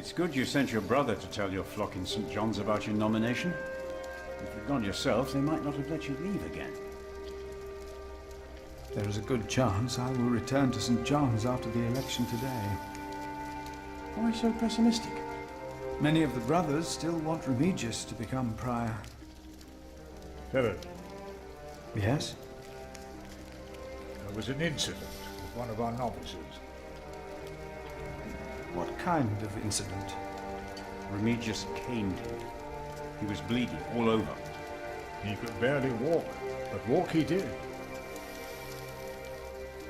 It's good you sent your brother to tell your flock in St. John's about your nomination. If you'd gone yourself, they might not have let you leave again. There is a good chance I will return to St. John's after the election today. Why so pessimistic? Many of the brothers still want Remigius to become prior. Philip, Yes? there was an incident with one of our novices. What kind of incident? Remigius caned him. He was bleeding all over. He could barely walk, but walk he did.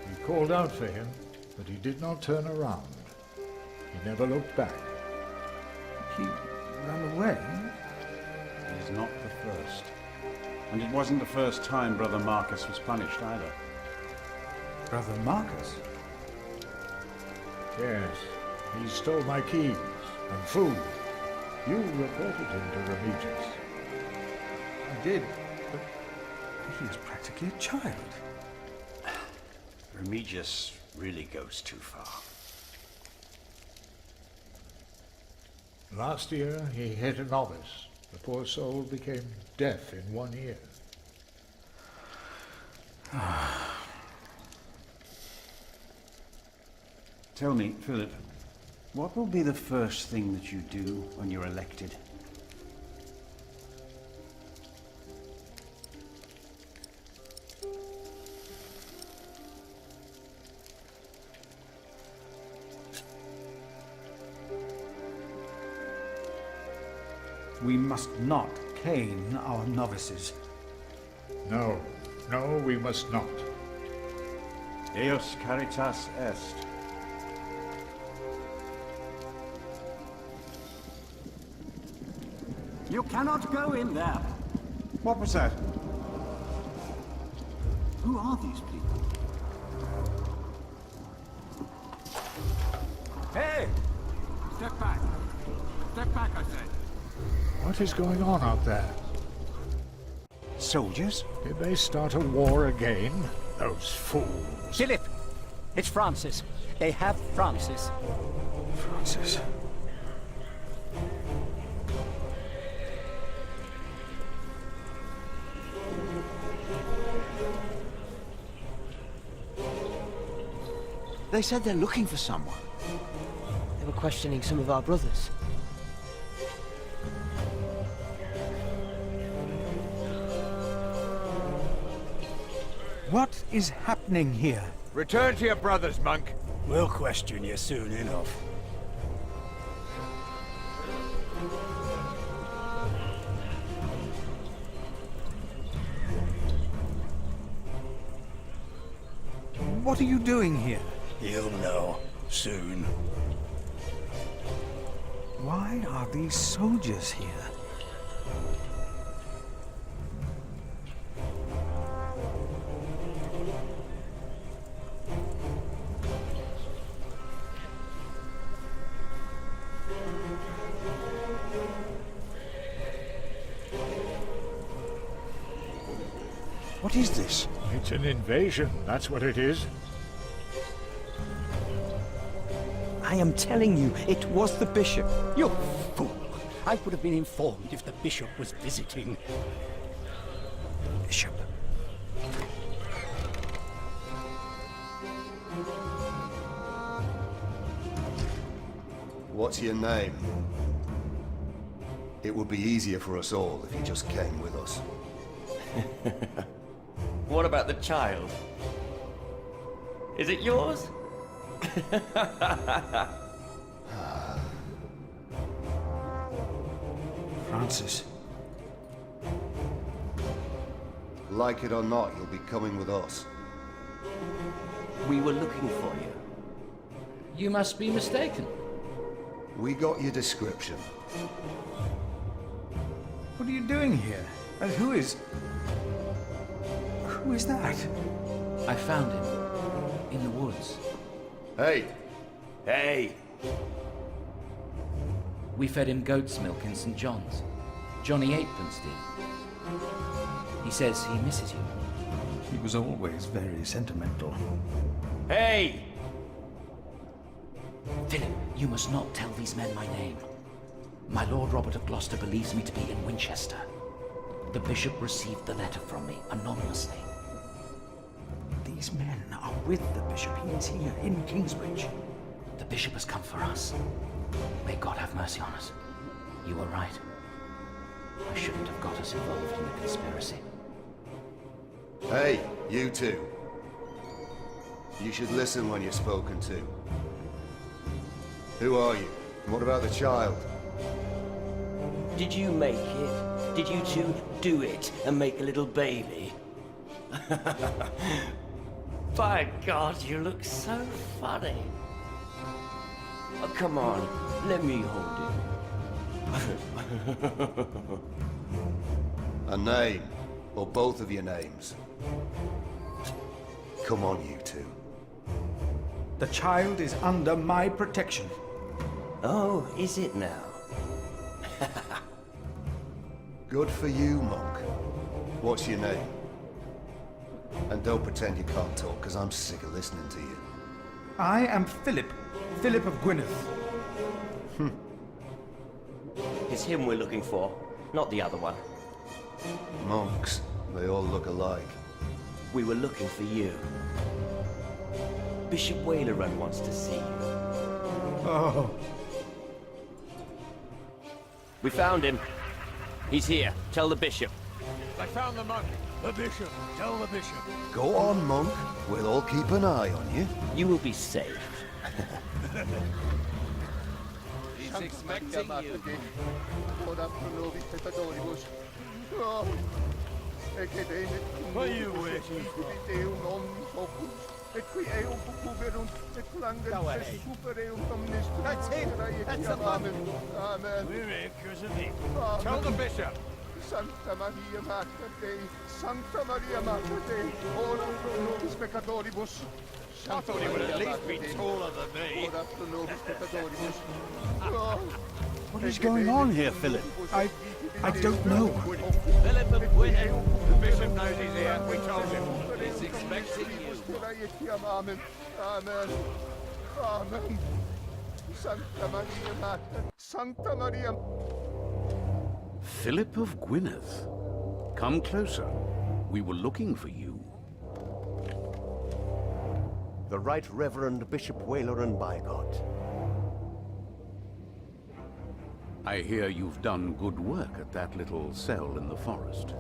We called out for him, but he did not turn around. He never looked back. He ran away? He is not the first. And it wasn't the first time Brother Marcus was punished either. Brother Marcus? Yes, he stole my keys and food. You reported him to Remigius. I did, but he is practically a child. Remigius really goes too far. Last year, he hit a novice. The poor soul became deaf in 1 year. Tell me, Philip, what will be the first thing that you do when you're elected? We must not cane our novices. No, we must not. Deus caritas est. You cannot go in there. What was that? Who are these people? Hey! Step back. Step back, I said. What is going on out there? Soldiers? Did they start a war again? Those fools. Philip! It's Francis. They have Francis. Francis. They said they're looking for someone. They were questioning some of our brothers. What is happening here? Return to your brothers, monk. We'll question you soon enough. What are you doing here? You'll know soon. Why are these soldiers here? What is this? It's an invasion, that's what it is. I am telling you, it was the bishop. You fool! I would have been informed if the bishop was visiting. Bishop. What's your name? It would be easier for us all if you just came with us. What about the child? Is it yours? Francis. Like it or not, you'll be coming with us. We were looking for you. You must be mistaken. We got your description. What are you doing here? And who is that? I found him in the woods. Hey! Hey! We fed him goat's milk in St. John's. Johnny Eightpence did. He says he misses you. He was always very sentimental. Hey! Philip, you must not tell these men my name. My Lord Robert of Gloucester believes me to be in Winchester. The bishop received the letter from me anonymously. These men are with the bishop. He is here in Kingsbridge. The bishop has come for us. May God have mercy on us. You were right. I shouldn't have got us involved in the conspiracy. Hey, you two. You should listen when you're spoken to. Who are you? And what about the child? Did you make it? Did you two do it and make a little baby? By God, you look so funny. Oh, come on, let me hold it. A name, or both of your names. Come on, you two. The child is under my protection. Oh, is it now? Good for you, monk. What's your name? And don't pretend you can't talk, because I'm sick of listening to you. I am Philip. Philip of Gwynedd. It's him we're looking for, not the other one. Monks, they all look alike. We were looking for you. Bishop Wailerun wants to see you. Oh, We found him. He's here. Tell the bishop. I found the monk. The bishop. Tell the bishop. Go on, monk. We'll all keep an eye on you. You will be safe. He's expecting you. What are you waiting for? Go ahead. That's him. That's the monk. We're here because of him. Tell the bishop. Santa Maria Mater Dei, Santa Maria Mater Dei, ora pro nobis peccatoribus. I thought he would at least be taller than me. Ora pro nobis peccatoribus. What is going on here, Philip? I don't know. Philip of Gwynedd. The bishop knows he's here. We told him. He's expecting you. Amen. Amen. Amen. Santa Maria Mater, Santa Maria. Philip of Gwynedd. Come closer. We were looking for you. The Right Reverend Bishop Wailerun Bygod. I hear you've done good work at that little cell in the forest.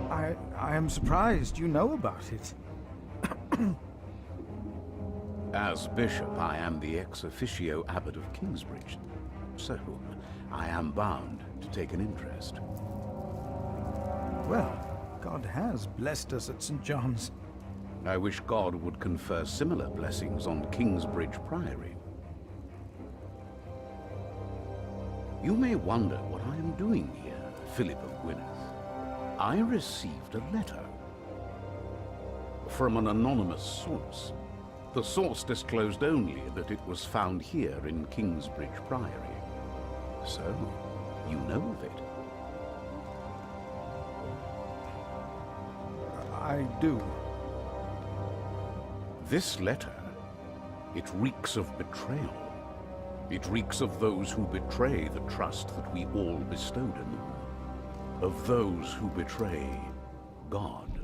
I am surprised you know about it. As bishop, I am the ex officio abbot of Kingsbridge, so I am bound to take an interest. Well, God has blessed us at St. John's. I wish God would confer similar blessings on Kingsbridge Priory. You may wonder what I am doing here, Philip of Gwynedd. I received a letter from an anonymous source. The source disclosed only that it was found here in Kingsbridge Priory. So, you know of it. I do. This letter, it reeks of betrayal. It reeks of those who betray the trust that we all bestowed in them. Of those who betray God.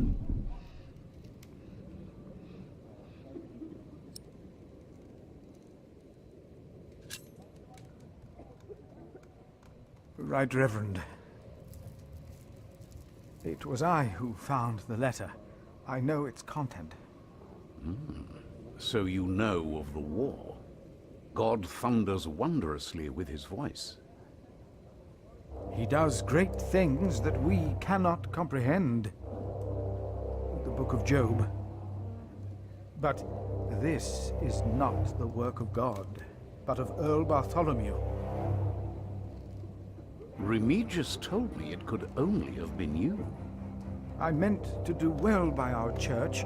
Right, Reverend. It was I who found the letter. I know its content. So you know of the war. God thunders wondrously with his voice. He does great things that we cannot comprehend. The Book of Job. But this is not the work of God, but of Earl Bartholomew. Remigius told me it could only have been you. I meant to do well by our church.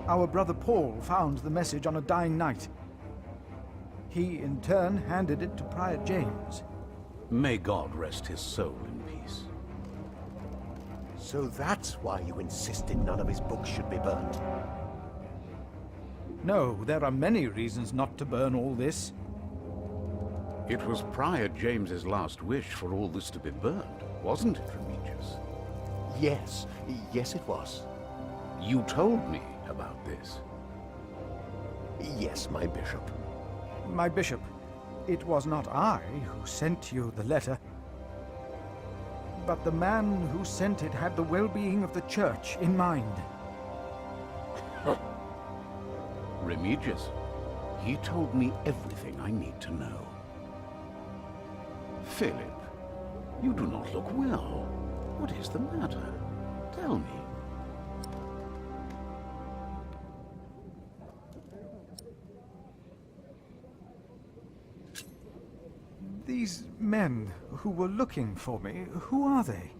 Our brother Paul found the message on a dying night. He, in turn, handed it to Prior James. May God rest his soul in peace. So that's why you insisted none of his books should be burnt. No, there are many reasons not to burn all this. It was Prior James's last wish for all this to be burned, wasn't it, Remigius? Yes it was. You told me about this. Yes, my bishop. My bishop, it was not I who sent you the letter, but the man who sent it had the well-being of the church in mind. Remigius, he told me everything I need to know. Philip, you do not look well. What is the matter? Tell me. These men who were looking for me, who are they?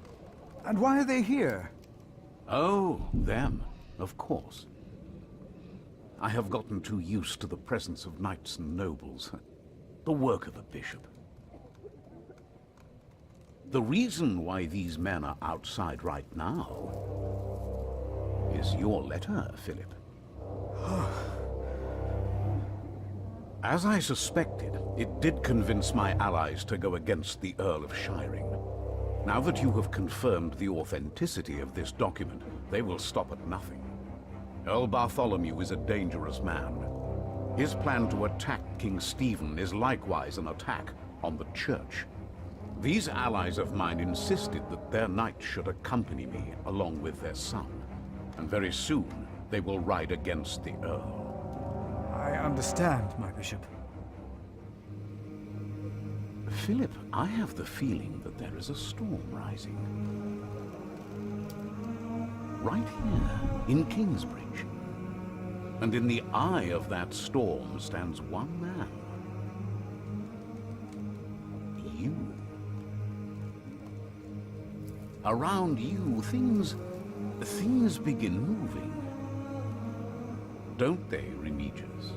And why are they here? Oh, them, of course. I have gotten too used to the presence of knights and nobles. The work of a bishop. The reason why these men are outside right now is your letter, Philip. As I suspected, it did convince my allies to go against the Earl of Shiring. Now that you have confirmed the authenticity of this document, they will stop at nothing. Earl Bartholomew is a dangerous man. His plan to attack King Stephen is likewise an attack on the Church. These allies of mine insisted that their knight should accompany me along with their son, and very soon they will ride against the Earl. I understand, my bishop. Philip, I have the feeling that there is a storm rising. Right here, in Kingsbridge. And in the eye of that storm stands one man. You. Around you, things begin moving. Don't they, Remigius?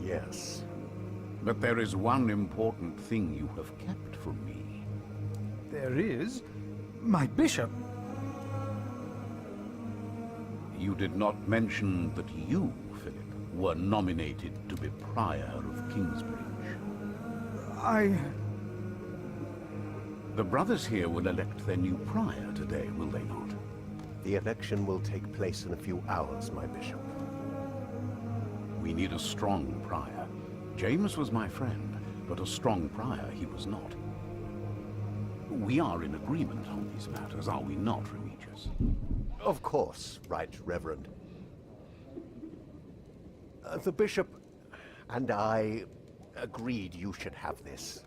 Yes. But there is one important thing you have kept from me. There is? My bishop? You did not mention that you, Philip, were nominated to be Prior of Kingsbridge. The brothers here will elect their new Prior today, will they not? The election will take place in a few hours, my bishop. We need a strong Prior. James was my friend, but a strong Prior he was not. We are in agreement on these matters, are we not, Remigius? Of course, Right Reverend. The bishop and I agreed you should have this.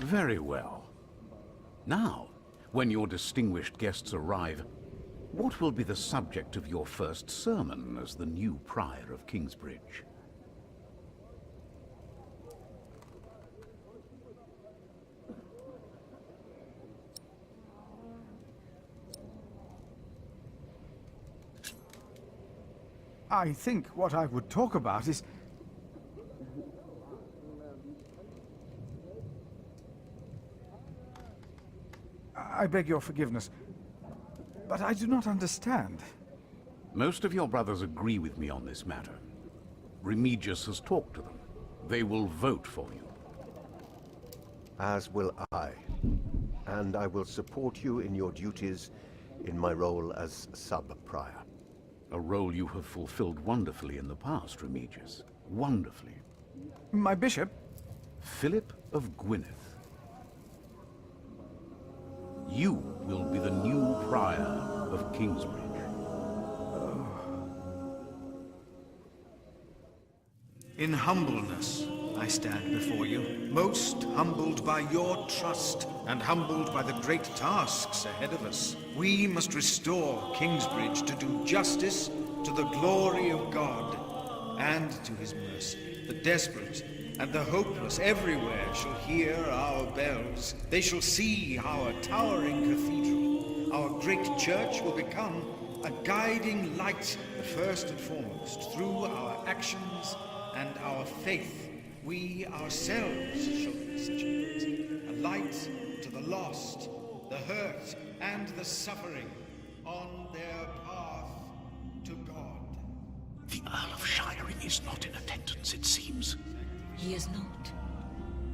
Very well. Now, when your distinguished guests arrive, what will be the subject of your first sermon as the new Prior of Kingsbridge? I think what I would talk about is... I beg your forgiveness, but I do not understand. Most of your brothers agree with me on this matter. Remigius has talked to them. They will vote for you. As will I. And I will support you in your duties in my role as sub-prior. A role you have fulfilled wonderfully in the past, Remigius. Wonderfully. My bishop? Philip of Gwynedd. You will be the new Prior of Kingsbridge. In humbleness, I stand before you, most humbled by your trust and humbled by the great tasks ahead of us. We must restore Kingsbridge to do justice to the glory of God and to his mercy. The desperate and the hopeless everywhere shall hear our bells. They shall see our towering cathedral. Our great church will become a guiding light, but first and foremost, through our actions and our faith, we ourselves shall be such a light. A light to the lost, the hurt, and the suffering on their path to God. The Earl of Shiring is not in attendance, it seems. He is not.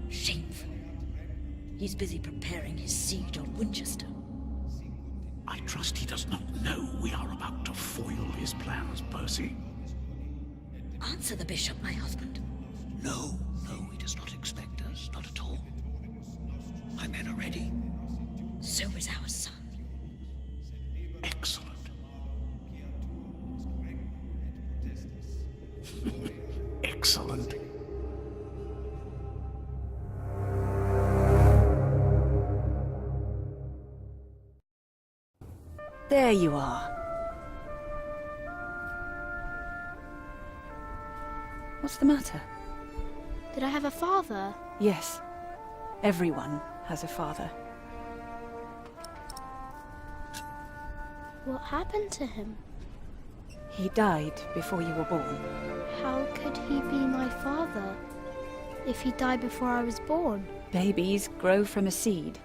Shameful. He's busy preparing his siege on Winchester. I trust he does not know we are about to foil his plans, Percy. Answer the bishop, my husband. No, he does not expect us, not at all. My men are ready. So is our son. Excellent. Excellent. There you are. What's the matter? Did I have a father? Yes. Everyone has a father. What happened to him? He died before you were born. How could he be my father if he died before I was born? Babies grow from a seed.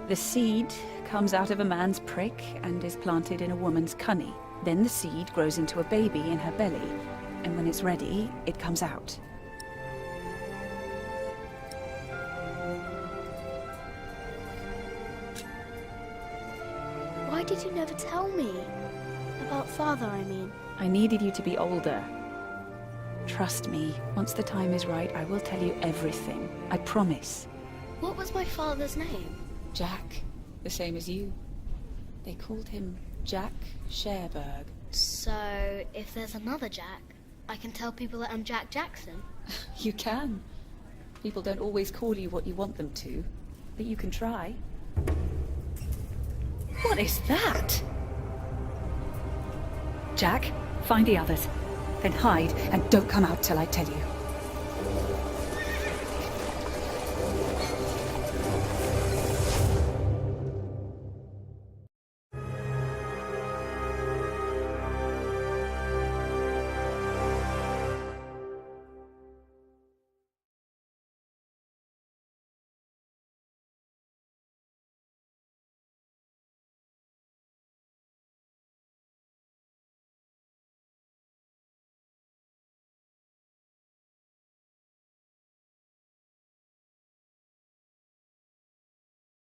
The seed comes out of a man's prick and is planted in a woman's cunny. Then the seed grows into a baby in her belly, and when it's ready, it comes out. Why did you never tell me? About father, I mean. I needed you to be older. Trust me, once the time is right, I will tell you everything. I promise. What was my father's name? Jack, the same as you. They called him Jack Sherberg. So, if there's another Jack, I can tell people that I'm Jack Jackson? You can. People don't always call you what you want them to, but you can try. What is that? Jack, find the others. Then hide and don't come out till I tell you.